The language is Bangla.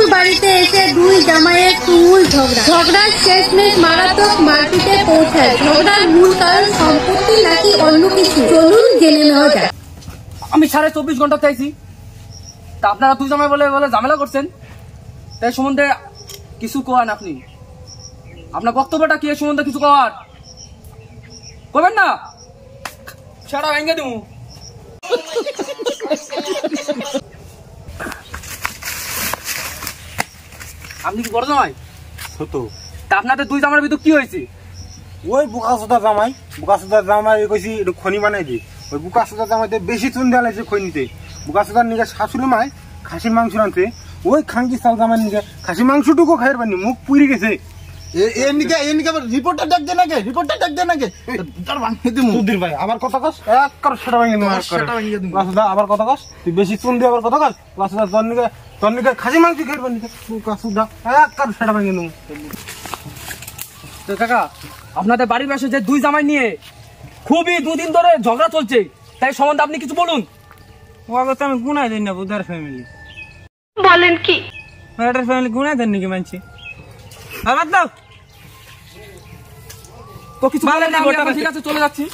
শ্বশুর বাড়িতে এসে দুই জামাইয়ের তুমুল ঝগড়ার শেষমেশ মারাত্মক মারপিটে পৌঁছায়। ঝগড়ার মূল কারণ সম্পত্তি নাকি অন্য কিছু, চলুন জেনে নেওয়া যায়। আমি 24.5 ঘন্টা চাইছি, তা আপনারা দুই জামাই বলে বলে ঝামেলা করছেন, তাই সম্বন্ধে কিছু কোয়ান। আপনি আপনার বক্তব্যটা কি এ সম্বন্ধে কিছু কোয়ার করবেন না? সারা ভেঙে দেবো। আপনি কি বড় জামাই? ছোট। তা আপনাদের দুই জামাইয়ের ভিতর কি হয়েছে? ওই বুকাসোদা জামাই কইছি একটু খনি বানাই দি। ওই বুকাসোদা জামাইতে বেশি চুন দেওয়া লাগছে খনিতে। বুকাসোদার নিকে শাশুড়ি মায় খাসির মাংস রাঁধছে, ওই খাঙ্কি চাল জামাইয়ের নিকে খাসির মাংসটুকু খাইর পানি, মুখ পুড়ে গেছে। রিপোর্টার ডাক দে নাকি সুধীর ভাই আবার কথা কস, এক কর সেটা ভাঙে বুকাসোদা আবার কথা কস, তুই বেশি চুন দিয়ে আবার কথা কস। বুকাসোদা তোর নিকে খাসি মাংস খাইর পানি, বুকাসোদা এক কর সেটা ভাঙে দেবো। তো কাকা, আপনাদের বাড়ির পাশে যে দুই জামাই নিয়ে খুবই দুদিন ধরে ঝগড়া চলছে, তাই সম্বন্ধে আপনি কিছু বলুন। ওকে তো আমি গুনাই দিই না, বুধার ফ্যামিলি বলেন কি? ওটার ফ্যামিলি গুনাই দেন নাকি মানছি? বাদ দাও তো কিছু বলেন না, আমি এখন ঠিক আছে চলে যাচ্ছি।